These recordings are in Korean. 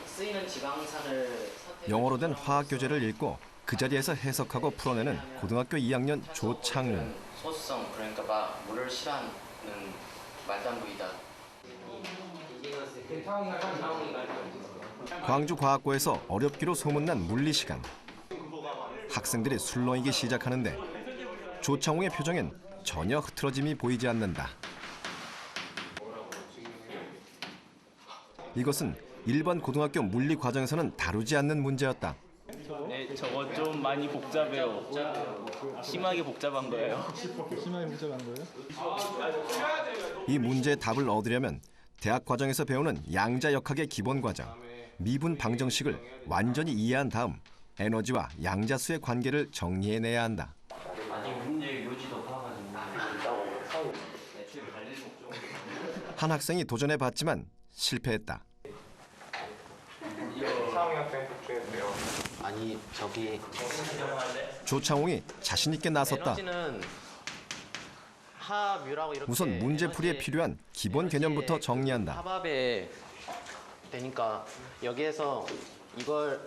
쓰이는 지방산을 영어로 된 화학 교재를 읽고 그 자리에서 해석하고 풀어내는 고등학교 2학년 조창웅. 소수성, 그러니까 막 물을 싫어하는 말단부이다. 광주과학고에서 어렵기로 소문난 물리 시간. 학생들이 술렁이기 시작하는데 조창웅의 표정엔 전혀 흐트러짐이 보이지 않는다. 이것은 일반 고등학교 물리 과정에서는 다루지 않는 문제였다. 네, 저거 좀 많이 복잡해요. 심하게 복잡한 거예요. 심하게 복잡한 거예요? 이 문제의 답을 얻으려면 대학 과정에서 배우는 양자역학의 기본 과정, 미분 방정식을 완전히 이해한 다음 에너지와 양자수의 관계를 정리해내야 한다. 한 학생이 도전해봤지만 실패했다. 상황 학생 복주했대요. 아니 저기 조창웅이 자신 있게 나섰다. 에너지는 하뮤라고 이렇게 우선 문제풀이에 필요한 기본 개념부터 정리한다. 합합에 되니까 여기에서 이걸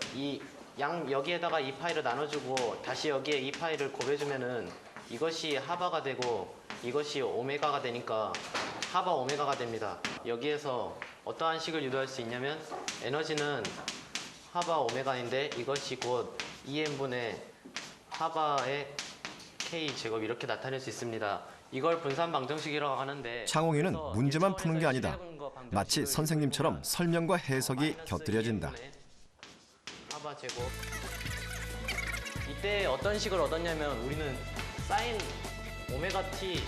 여기에다가 이 파이를 나눠주고 다시 여기에 이 파이를 곱해주면은 이것이 하바가 되고 이것이 오메가가 되니까 하바 오메가가 됩니다. 여기에서 어떠한 식을 유도할 수 있냐면 에너지는 하바 오메가인데 이것이 곧 2n분의 하바의 k 제곱 이렇게 나타낼 수 있습니다. 이걸 분산 방정식이라고 하는데 창웅이는 문제만 푸는 게 아니다. 마치 선생님처럼 설명과 해석이 곁들여진다. 하바 제곱. 이때 어떤 식을 얻었냐면 우리는 사인 오메가 t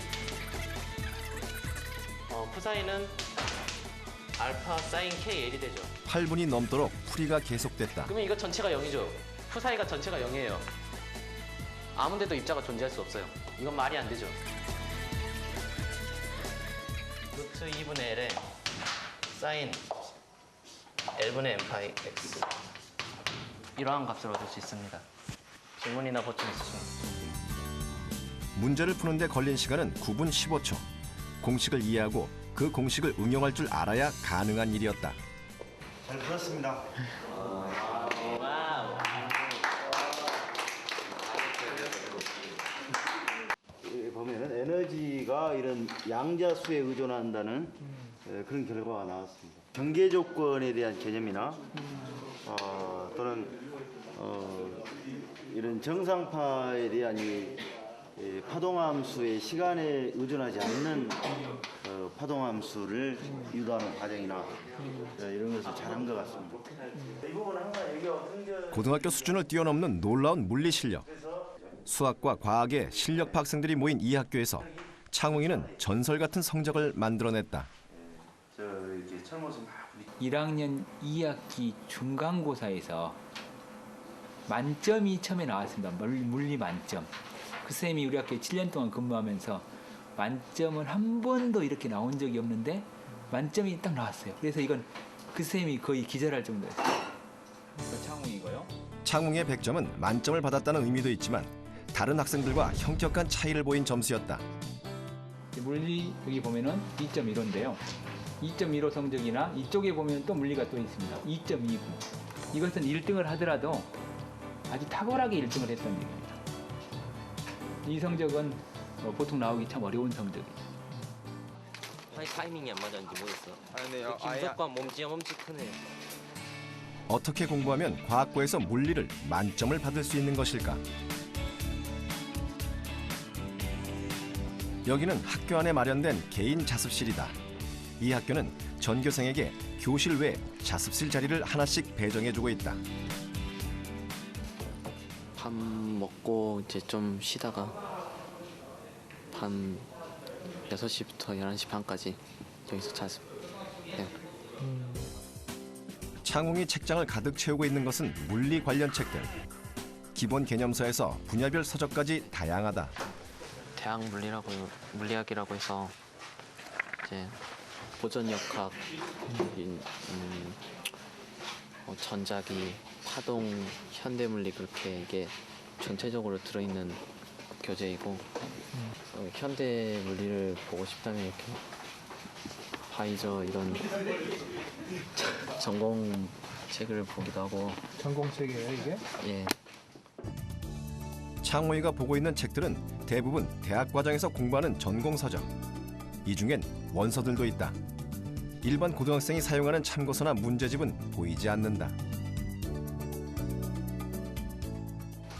푸사인은 알파 사인 KL이 되죠. 8분이 넘도록 풀이가 계속됐다. 그러면 이거 전체가 0이죠. 푸사이가 전체가 0이에요. 아무 데도 입자가 존재할 수 없어요. 이건 말이 안 되죠. 루트 2분의 L에 사인 L분의 N파이 X 이러한 값을 얻을 수 있습니다. 질문이나 보충 있으십니까? 문제를 푸는데 걸린 시간은 9분 15초. 공식을 이해하고 그 공식을 응용할 줄 알아야 가능한 일이었다. 잘 들었습니다. 보면은 에너지가 이런 양자수에 의존한다는 그런 결과가 나왔습니다. 경계 조건에 대한 개념이나 또는 이런 정상파에 대한 이 파동함수의 시간에 의존하지 않는 파동함수를 유도하는 과정이나 이런 것을 잘한 것 같습니다. 이 부분은 항상 여기가 고등학교 수준을 뛰어넘는 놀라운 물리 실력. 수학과 과학의 실력 학생들이 모인 이 학교에서 창웅이는 전설 같은 성적을 만들어냈다. 1학년 2학기 중간고사에서 만점이 처음에 나왔습니다. 물리 만점. 그 쌤이 우리 학교에 7년 동안 근무하면서 만점은 한 번도 이렇게 나온 적이 없는데 만점이 딱 나왔어요. 그래서 이건 그 쌤이 거의 기절할 정도였어요. 창웅이고요. 창웅의 100점은 만점을 받았다는 의미도 있지만 다른 학생들과 형격한 차이를 보인 점수였다. 물리 여기 보면은 2.15인데요. 2.15 성적이나 이쪽에 보면 또 물리가 또 있습니다. 2.29. 이것은 1등을 하더라도 아주 탁월하게 1등을 했던 얘기입니다. 이 성적은 보통 나오기 참 어려운 성적이죠. 타이밍이 안 맞았는지 모르겠어. 김석과 몸지 크네요. 어떻게 공부하면 과학고에서 물리를 만점을 받을 수 있는 것일까? 여기는 학교 안에 마련된 개인 자습실이다. 이 학교는 전교생에게 교실 외 자습실 자리를 하나씩 배정해주고 있다. 밥 먹고 이제 좀 쉬다가 밤 6시부터 11시 반까지 여기서 자습해요. 창웅이 책장을 가득 채우고 있는 것은 물리 관련 책들. 기본 개념서에서 분야별 서적까지 다양하다. 대학 물리학이라고 해서 이제 보전역학, 전자기, 파동, 현대물리 그렇게 이게 전체적으로 들어있는 교재이고 현대물리를 보고 싶다면 이렇게 바이저 이런 전공 책을 보기도 하고. 전공책이에요 이게? 예. 창호이가 보고 있는 책들은 대부분 대학 과정에서 공부하는 전공 서적. 이 중엔 원서들도 있다. 일반 고등학생이 사용하는 참고서나 문제집은 보이지 않는다.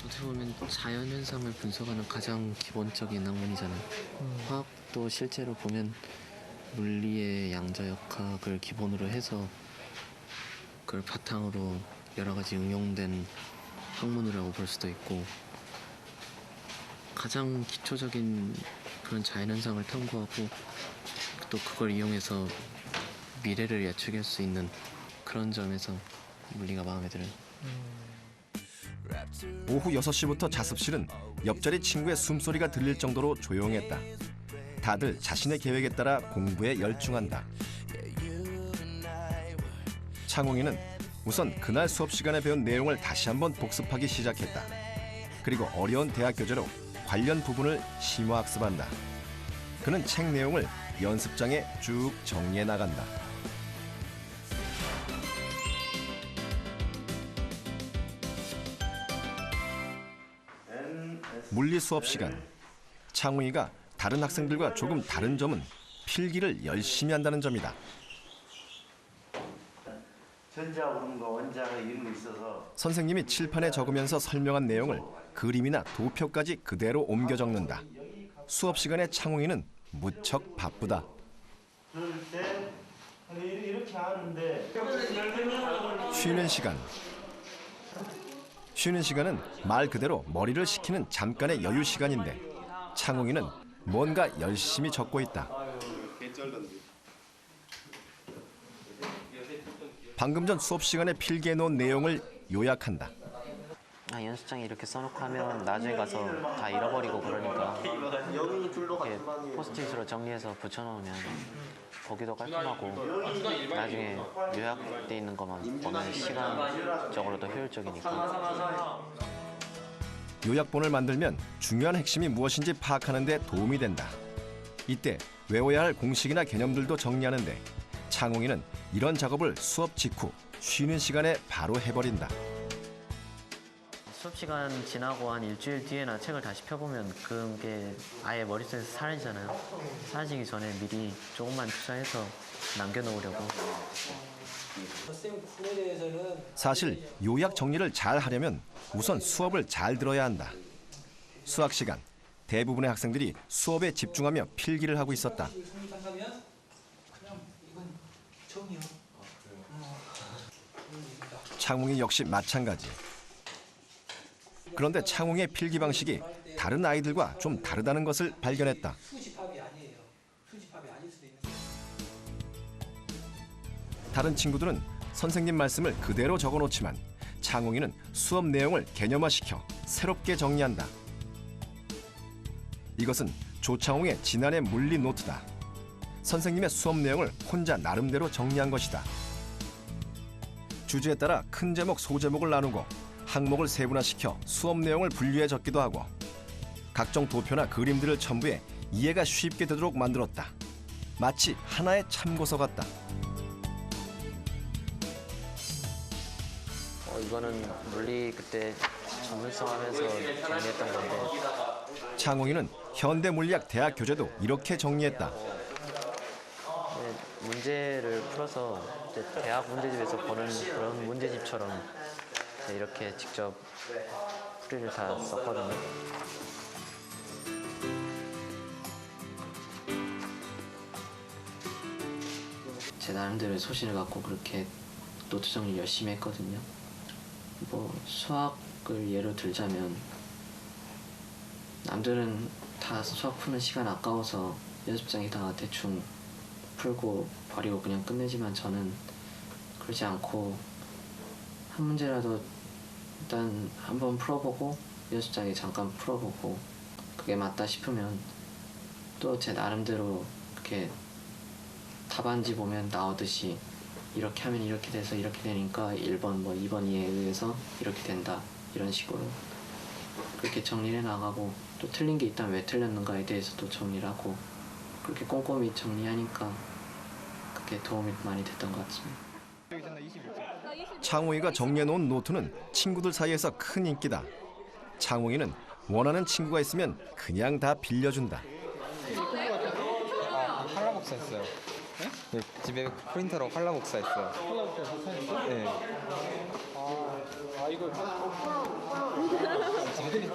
어떻게 보면 자연 현상을 분석하는 가장 기본적인 학문이잖아요. 화학도 실제로 보면 물리의 양자역학을 기본으로 해서 그걸 바탕으로 여러 가지 응용된 학문이라고 볼 수도 있고, 가장 기초적인 그런 자연현상을 탐구하고 또 그걸 이용해서 미래를 예측할 수 있는 그런 점에서 물리가 마음에 들어요. 오후 6시부터 자습실은 옆자리 친구의 숨소리가 들릴 정도로 조용했다. 다들 자신의 계획에 따라 공부에 열중한다. 창홍이는 우선 그날 수업 시간에 배운 내용을 다시 한번 복습하기 시작했다. 그리고 어려운 대학 교재로 관련 부분을 심화학습한다. 그는 책 내용을 연습장에 쭉 정리해 나간다. 물리 수업 시간. 창웅이가 다른 학생들과 조금 다른 점은 필기를 열심히 한다는 점이다. 전자오름과 원자가 이름이 있어서 선생님이 칠판에 적으면서 설명한 내용을 그림이나 도표까지 그대로 옮겨 적는다. 수업 시간에 창웅이는 무척 바쁘다. 그럴 때 이렇게 하는데 쉬는 시간. 쉬는 시간은 말 그대로 머리를 식히는 잠깐의 여유 시간인데 창웅이는 뭔가 열심히 적고 있다. 방금 전 수업 시간에 필기해 놓은 내용을 요약한다. 연습장에 이렇게 써놓고 하면 나중에 가서 다 잃어버리고 그러니까 이렇게 포스트잇으로 정리해서 붙여놓으면 보기도 깔끔하고 나중에 요약돼 있는 것만 보면 시간적으로도 효율적이니까. 요약본을 만들면 중요한 핵심이 무엇인지 파악하는 데 도움이 된다. 이때 외워야 할 공식이나 개념들도 정리하는데 창웅이는 이런 작업을 수업 직후 쉬는 시간에 바로 해버린다. 수업 시간 지나고 한 일주일 뒤에나 책을 다시 펴보면 그게 아예 머릿속에서 사라지잖아요. 사라지기 전에 미리 조금만 투자해서 남겨놓으려고. 사실 요약 정리를 잘 하려면 우선 수업을 잘 들어야 한다. 수학 시간, 대부분의 학생들이 수업에 집중하며 필기를 하고 있었다. 창웅이 역시 마찬가지. 그런데 창웅의 필기 방식이 다른 아이들과 좀 다르다는 것을 발견했다. 다른 친구들은 선생님 말씀을 그대로 적어놓지만 창웅이는 수업 내용을 개념화시켜 새롭게 정리한다. 이것은 조창웅의 지난해 물리 노트다. 선생님의 수업 내용을 혼자 나름대로 정리한 것이다. 주제에 따라 큰 제목, 소제목을 나누고 항목을 세분화시켜 수업 내용을 분류해 적기도 하고 각종 도표나 그림들을 첨부해 이해가 쉽게 되도록 만들었다. 마치 하나의 참고서 같다. 이거는 물리 그때 전문성 하면서 정리했던 건데 창웅이는 현대물리학 대학 교재도 이렇게 정리했다. 문제를 풀어서 이제 대학 문제집에서 보는 그런 문제집처럼 이렇게 직접 풀이를 다 썼거든요. 제 나름대로의 소신을 갖고 그렇게 노트 정리 열심히 했거든요. 뭐 수학을 예로 들자면 남들은 다 수학 푸는 시간 아까워서 연습장에다가 대충 풀고 버리고 그냥 끝내지만 저는 그러지 않고 한 문제라도 일단 한번 풀어보고 연습장에 잠깐 풀어보고 그게 맞다 싶으면 또 제 나름대로 그렇게 답안지 보면 나오듯이 이렇게 하면 이렇게 돼서 이렇게 되니까 1번 뭐 2번 이에 의해서 이렇게 된다 이런 식으로 그렇게 정리해 나가고 또 틀린 게 있다면 왜 틀렸는가에 대해서 또 정리를 하고 그렇게 꼼꼼히 정리하니까 그게 도움이 많이 됐던 것 같습니다. 창웅이가 정리해놓은 노트는 친구들 사이에서 큰 인기다. 창웅이는 원하는 친구가 있으면 그냥 다 빌려준다. 한라 복사했어요. 네, 집에 프린터로 한라 복사했어요. 네.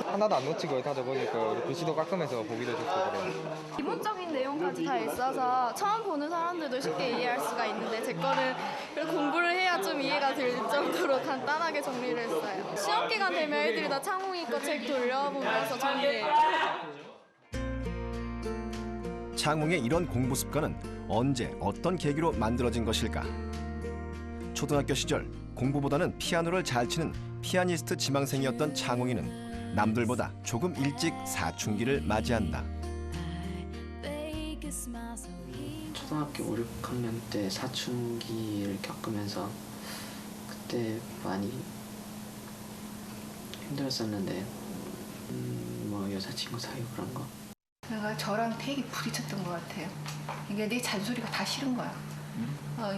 하나도 안 놓치고 다 적어니까 글씨도 깔끔해서 보기도 좋고 그래요. 기본적인 내용까지 다 있어서 처음 보는 사람들도 쉽게 이해할 수가 있는데 제 거는 그래도 공부를 해야 좀 이해가 될 정도로 간단하게 정리를 했어요. 시험 기간 되면 애들이 다 창웅이 거 책 돌려보면서 정리해요. 창웅의 이런 공부 습관은 언제 어떤 계기로 만들어진 것일까? 초등학교 시절 공부보다는 피아노를 잘 치는 피아니스트 지망생이었던 창웅이는 남들보다 조금 일찍 사춘기를 맞이한다. 초등학교 5, 6학년 때 사춘기를 겪으면서 그때 많이 힘들었었는데 뭐 여자친구 사귀고 그런 거. 내가 저랑 되게 부딪혔던 것 같아요. 이게 내 잔소리가 다 싫은 거야.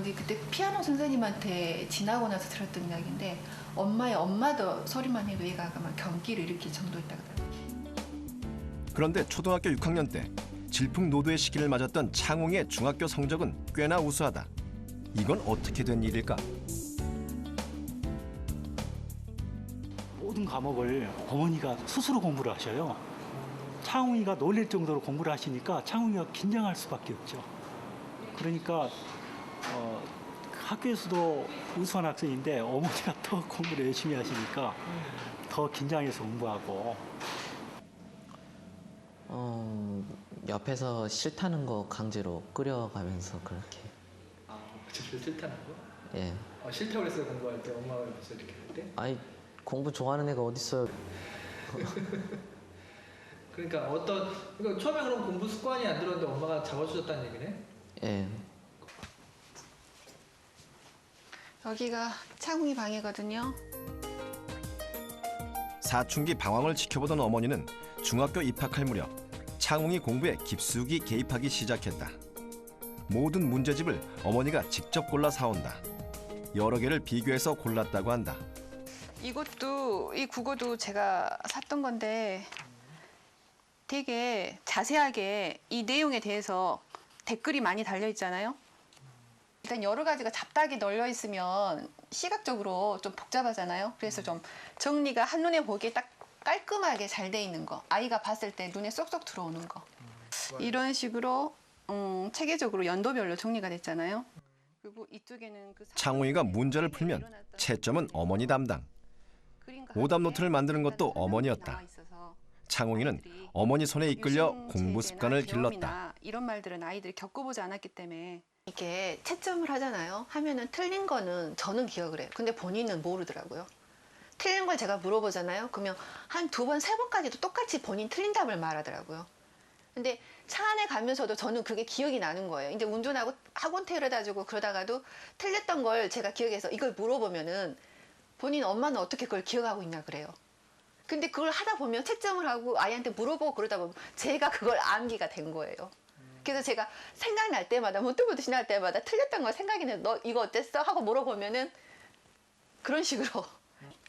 이제 그때 피아노 선생님한테 지나고 나서 들었던 이야기인데 엄마의 엄마도 소리만 해도 얘가 막 경기를 일으킬 정도였다고 하더라고요. 그런데 초등학교 6학년 때 질풍노도의 시기를 맞았던 창웅의 중학교 성적은 꽤나 우수하다. 이건 어떻게 된 일일까? 모든 과목을 어머니가 스스로 공부를 하셔요. 창웅이가 놀랄 정도로 공부를 하시니까 창웅이가 긴장할 수밖에 없죠. 그러니까 학교에서도 우수한 학생인데 어머니가 더 공부를 열심히 하시니까 더 긴장해서 공부하고. 옆에서 싫다는 거 강제로 끌어가면서 그렇게. 아, 진짜 싫다는 거? 예. 싫다고 그랬어요, 공부할 때? 엄마가 옆에서 이렇게 할 때? 아니, 공부 좋아하는 애가 어딨어요. 그러니까 그러니까 처음에 그럼 공부 습관이 안 들었는데 엄마가 잡아주셨다는 얘기네? 예. 여기가 창웅이 방이거든요. 사춘기 방황을 지켜보던 어머니는 중학교 입학할 무렵 창웅이 공부에 깊숙이 개입하기 시작했다. 모든 문제집을 어머니가 직접 골라 사온다. 여러 개를 비교해서 골랐다고 한다. 이것도 이 국어도 제가 샀던 건데 되게 자세하게 이 내용에 대해서 댓글이 많이 달려 있잖아요. 일단 여러 가지가 잡다하게 널려 있으면 시각적으로 좀 복잡하잖아요. 그래서 좀 정리가 한눈에 보기에 딱 깔끔하게 잘 돼 있는 거, 아이가 봤을 때 눈에 쏙쏙 들어오는 거. 이런 식으로 체계적으로 연도별로 정리가 됐잖아요. 그리고 이쪽에는 창웅이가 문제를 풀면 채점은 어머니 담당. 오답 노트를 만드는 것도 어머니였다. 창웅이는 어머니 손에 이끌려 공부 습관을 길렀다. 이런 말들은 아이들이 겪어보지 않았기 때문에 이게 채점을 하잖아요. 하면은 틀린 거는 저는 기억을 해요. 근데 본인은 모르더라고요. 틀린 걸 제가 물어보잖아요. 그러면 한 2번, 3번까지도 똑같이 본인 틀린 답을 말하더라고요. 근데 차 안에 가면서도 저는 그게 기억이 나는 거예요. 이제 운전하고 학원 데려다 주고 그러다가도 틀렸던 걸 제가 기억해서 이걸 물어보면은 본인 엄마는 어떻게 그걸 기억하고 있냐 그래요. 근데 그걸 하다 보면 채점을 하고 아이한테 물어보고 그러다 보면 제가 그걸 암기가 된 거예요. 그래서 제가 생각날 때마다 문득문득 지날 때마다 틀렸던 걸 생각이 나요. 너 이거 어땠어? 하고 물어보면은 그런 식으로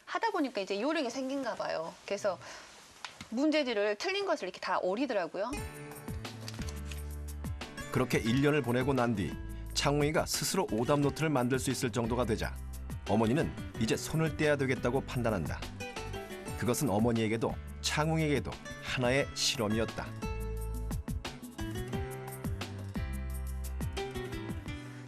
하다 보니까 이제 요령이 생긴가 봐요. 그래서 문제들을 틀린 것을 이렇게 다 오리더라고요. 그렇게 1년을 보내고 난 뒤 창웅이가 스스로 오답 노트를 만들 수 있을 정도가 되자 어머니는 이제 손을 떼야 되겠다고 판단한다. 그것은 어머니에게도 창웅에게도 하나의 실험이었다.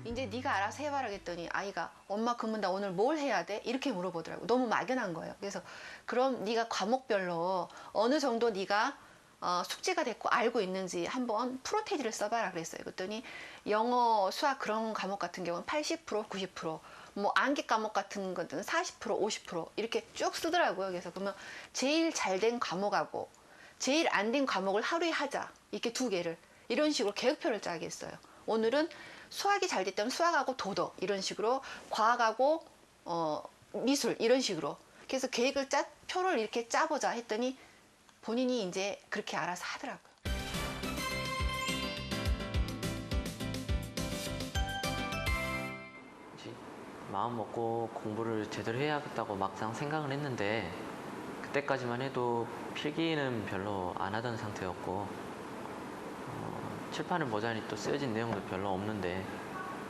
이제 네가 알아서 해봐라 했더니 아이가 엄마 그러면 나 오늘 뭘 해야 돼? 이렇게 물어보더라고요. 너무 막연한 거예요. 그래서 그럼 네가 과목별로 어느 정도 네가 숙지가 됐고 알고 있는지 한번 프로테이지를 써봐라 그랬어요. 그랬더니 영어, 수학 그런 과목 같은 경우는 80%, 90%, 뭐 암기 과목 같은 것들은 40%, 50% 이렇게 쭉 쓰더라고요. 그래서 그러면 제일 잘 된 과목하고 제일 안 된 과목을 하루에 하자. 이렇게 2개를 이런 식으로 계획표를 짜게 했어요. 오늘은 수학이 잘 됐다면 수학하고 도덕 이런 식으로 과학하고 미술 이런 식으로 그래서 계획을 표를 이렇게 짜보자 했더니 본인이 이제 그렇게 알아서 하더라고요. 마음 먹고 공부를 제대로 해야겠다고 막상 생각을 했는데 그때까지만 해도 필기는 별로 안 하던 상태였고 칠판을 모자니 또 쓰여진 내용도 별로 없는데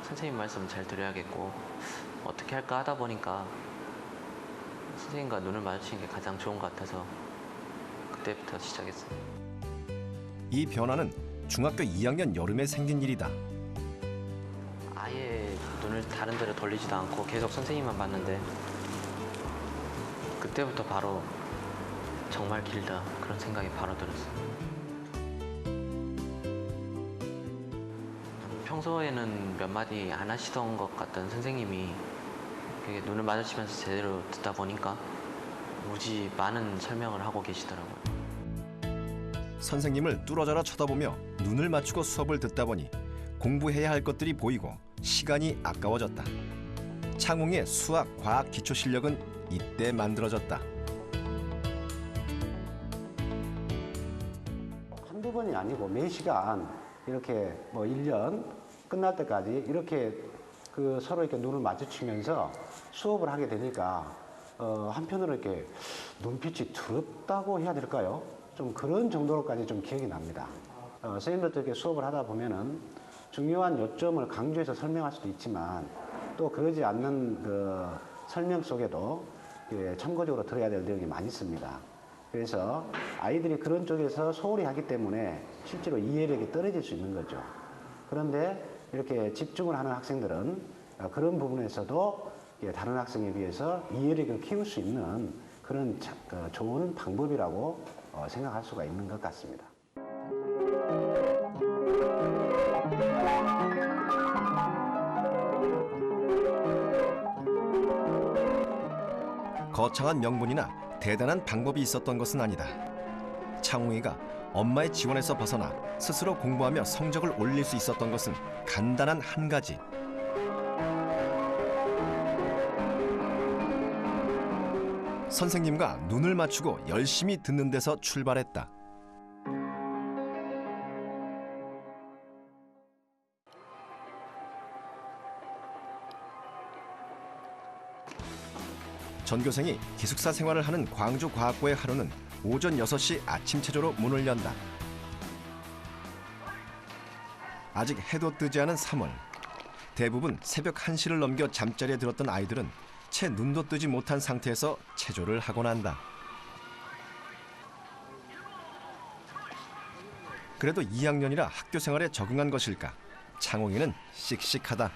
선생님 말씀 잘 들어야겠고 어떻게 할까 하다 보니까 선생님과 눈을 마주치는 게 가장 좋은 것 같아서 그때부터 시작했어요. 이 변화는 중학교 2학년 여름에 생긴 일이다. 아예 눈을 다른 데로 돌리지도 않고 계속 선생님만 봤는데 그때부터 바로 정말 길다 그런 생각이 바로 들었어요. 평소에는 몇 마디 안 하시던 것 같던 선생님이 눈을 마주치면서 제대로 듣다 보니까 무지 많은 설명을 하고 계시더라고요. 선생님을 뚫어져라 쳐다보며 눈을 맞추고 수업을 듣다 보니 공부해야 할 것들이 보이고 시간이 아까워졌다. 창웅이의 수학, 과학 기초 실력은 이때 만들어졌다. 한두 번이 아니고 매 시간 이렇게 뭐 1년 끝날 때까지 이렇게 서로 이렇게 눈을 마주치면서 수업을 하게 되니까 한편으로 이렇게 눈빛이 두렵다고 해야 될까요? 좀 그런 정도로까지 좀 기억이 납니다. 선생님들도 이렇게 수업을 하다 보면은 중요한 요점을 강조해서 설명할 수도 있지만 또 그러지 않는 설명 속에도 참고적으로 들어야 될 내용이 많이 있습니다. 그래서 아이들이 그런 쪽에서 소홀히 하기 때문에 실제로 이해력이 떨어질 수 있는 거죠. 그런데 이렇게 집중을 하는 학생들은 그런 부분에서도 다른 학생에 비해서 이해력을 키울 수 있는 그런 좋은 방법이라고 생각할 수가 있는 것 같습니다. 거창한 명분이나 대단한 방법이 있었던 것은 아니다. 창웅이가 엄마의 지원에서 벗어나 스스로 공부하며 성적을 올릴 수 있었던 것은 간단한 한 가지. 선생님과 눈을 맞추고 열심히 듣는 데서 출발했다. 전교생이 기숙사 생활을 하는 광주과학고의 하루는 오전 6시 아침 체조로 문을 연다. 아직 해도 뜨지 않은 3월. 대부분 새벽 1시를 넘겨 잠자리에 들었던 아이들은 채 눈도 뜨지 못한 상태에서 체조를 하곤 한다. 그래도 2학년이라 학교 생활에 적응한 것일까? 창웅이는 씩씩하다.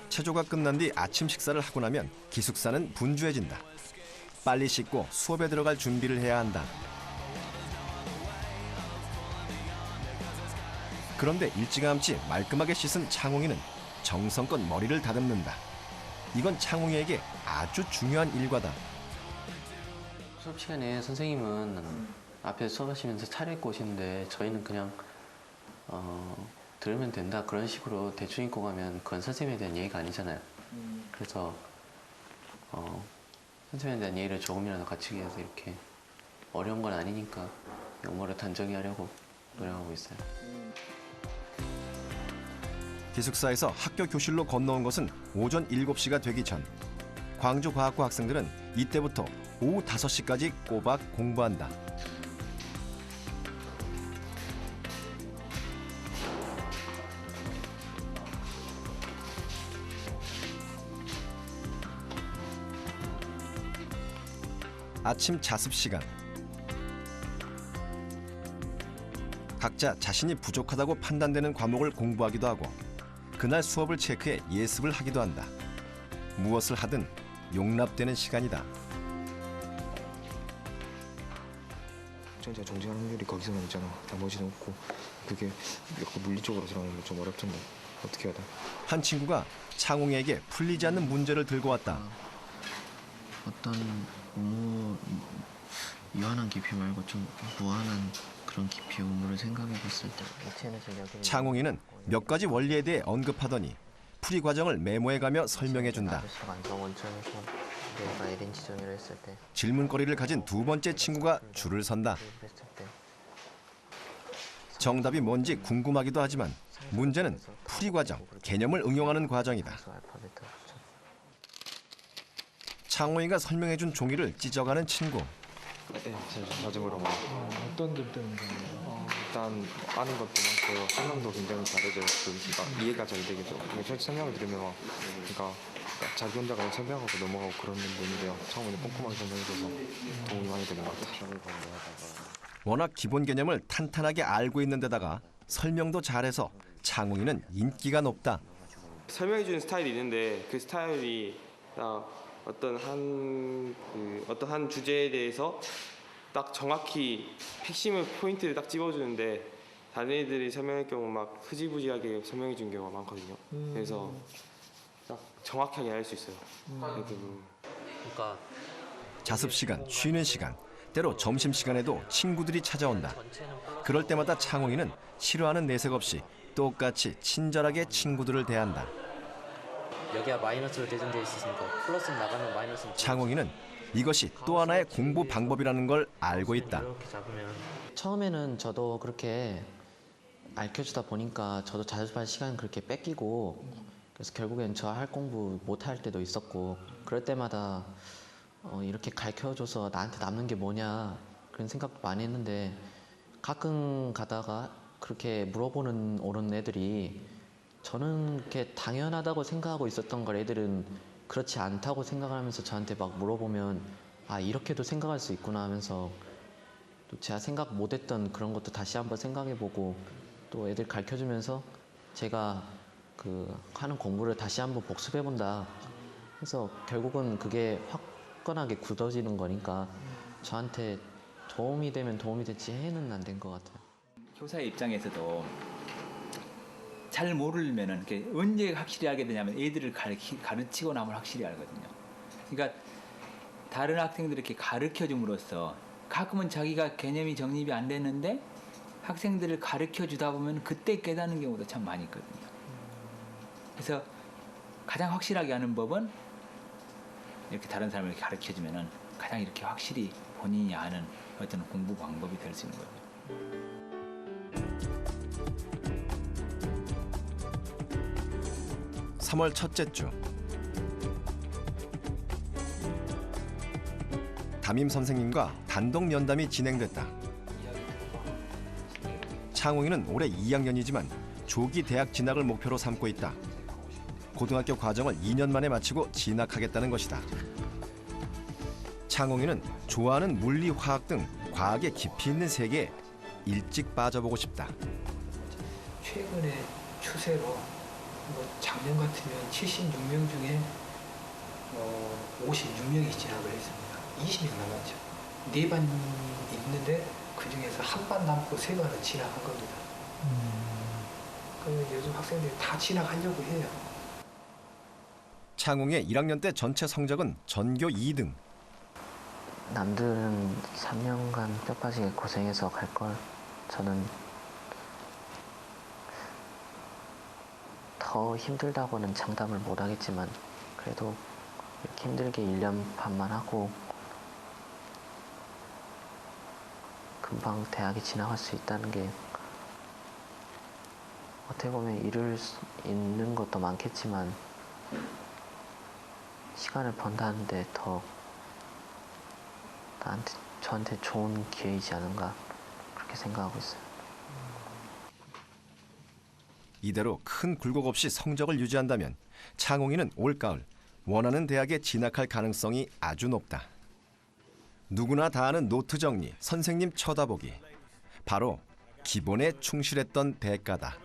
체조가 끝난 뒤 아침 식사를 하고 나면 기숙사는 분주해진다. 빨리 씻고 수업에 들어갈 준비를 해야 한다. 그런데 일찌감치 말끔하게 씻은 창웅이는 정성껏 머리를 다듬는다. 이건 창웅이에게 아주 중요한 일과다. 수업 시간에 선생님은 앞에 수업하시면서 차려입고 오시는데 저희는 그냥 들으면 된다 그런 식으로 대충 입고 가면 그건 선생님에 대한 예의가 아니잖아요. 그래서 선생님에 대한 예의를 조금이라도 갖추기 위해서 이렇게 어려운 건 아니니까 영어를 단정히 하려고 노력하고 있어요. 기숙사에서 학교 교실로 건너온 것은 오전 7시가 되기 전. 광주과학고 학생들은 이때부터 오후 5시까지 꼬박 공부한다. 아침 자습 시간. 각자 자신이 부족하다고 판단되는 과목을 공부하기도 하고 그날 수업을 체크해 예습을 하기도 한다. 무엇을 하든 용납되는 시간이다. 제가 정지하는 확률이 거기서만 있잖아. 나머지는 없고 그게 약간 물리적으로 들어가면 좀 어렵던데 어떻게 해야 돼? 한 친구가 창웅에게 풀리지 않는 문제를 들고 왔다. 어떤 유한한 깊이 말고 좀 무한한 그런 깊이 의무를 생각해 봤을 때 창웅이는 몇 가지 원리에 대해 언급하더니 풀이 과정을 메모해가며 설명해준다. 완성 원천에서 내가 1인치 정리를 했을 때. 질문거리를 가진 두 번째 친구가 줄을 선다. 했을 때. 정답이 뭔지 궁금하기도 하지만 문제는 풀이 과정, 개념을 응용하는 과정이다. 알파벳부터. 창호이가 설명해준 종이를 찢어가는 친구. 네, 자전거로 어떤 점 때문에? 일단 아는 것도 많고요. 설명도 굉장히 잘해줘요. 그러니까 이해가 잘 되게 죠. 솔직히 설명을 들으면 그러니까 자기 혼자 그냥 설명하고 넘어가고 그런 분인데요. 창호이는 꼼꼼하게 설명해줘서 도움이 많이 되는 것 같아요. 워낙 기본 개념을 탄탄하게 알고 있는 데다가 설명도 잘해서 창웅이는 인기가 높다. 설명해주는 스타일이 있는데 그 스타일이 어떤 한 주제에 대해서 딱 정확히 핵심을 포인트를 딱 집어주는데 다른 애들이 설명할 경우 막 흐지부지하게 설명해 주는 경우가 많거든요. 그래서 딱 정확하게 알 수 있어요. 그러니까 자습 시간, 쉬는 시간, 때로 점심 시간에도 친구들이 찾아온다. 그럴 때마다 창웅이는 싫어하는 내색 없이 똑같이 친절하게 친구들을 대한다. 여기가 마이너스로 대전되어 있으니까 플러스는 나가면 마이너스는. 창웅이는 이것이 또 하나의 공부 방법이라는 걸 알고 있다. 이렇게 잡으면 처음에는 저도 그렇게 알려주다 보니까 저도 자습할 시간 그렇게 뺏기고 그래서 결국엔 저 할 공부 못 할 때도 있었고 그럴 때마다 이렇게 가르쳐줘서 나한테 남는 게 뭐냐 그런 생각도 많이 했는데 가끔 가다가 그렇게 물어보는 오는 애들이 저는 이렇게 당연하다고 생각하고 있었던 걸 애들은 그렇지 않다고 생각을 하면서 저한테 막 물어보면 아 이렇게도 생각할 수 있구나 하면서 또 제가 생각 못했던 그런 것도 다시 한번 생각해보고 또 애들 가르쳐주면서 제가 그 하는 공부를 다시 한번 복습해본다. 그래서 결국은 그게 화끈하게 굳어지는 거니까 저한테 도움이 되면 도움이 됐지 해는 안 된 것 같아요. 교사의 입장에서도 잘 모르면은 언제 확실히 알게 되냐면 애들을 가르치고 나면 확실히 알거든요. 그러니까 다른 학생들 이렇게 가르쳐 줌으로써 가끔은 자기가 개념이 정립이 안 됐는데 학생들을 가르쳐 주다 보면 그때 깨닫는 경우도 참 많이 있거든요. 그래서 가장 확실하게 아는 법은 이렇게 다른 사람을 이렇게 가르쳐 주면은 가장 이렇게 확실히 본인이 아는 어떤 공부 방법이 될 수 있는 거죠. 3월 첫째 주 담임 선생님과 단독 면담이 진행됐다. 창웅이는 올해 2학년이지만 조기 대학 진학을 목표로 삼고 있다. 고등학교 과정을 2년 만에 마치고 진학하겠다는 것이다. 창웅이는 좋아하는 물리, 화학 등 과학의 깊이 있는 세계에 일찍 빠져보고 싶다. 최근의 추세로 작년 같으면 76명 중에 56명이 진학을 했습니다. 20명 남았죠. 4반 있는데 그 중에서 한 반 남고 3반은 진학한 겁니다. 그러면 요즘 학생들이 다 진학하려고 해요. 창웅의 1학년 때 전체 성적은 전교 2등. 남들은 3년간 뼈 빠지게 고생해서 갈 걸 저는 더 힘들다고는 장담을 못 하겠지만 그래도 이렇게 힘들게 1년 반만 하고 금방 대학에 진학할 수 있다는 게 어떻게 보면 이룰 수 있는 것도 많겠지만 시간을 번다는데 더 저한테 좋은 기회이지 않은가 그렇게 생각하고 있어요. 이대로 큰 굴곡 없이 성적을 유지한다면 창웅이는 올가을 원하는 대학에 진학할 가능성이 아주 높다. 누구나 다 아는 노트 정리, 선생님 쳐다보기. 바로 기본에 충실했던 대가다.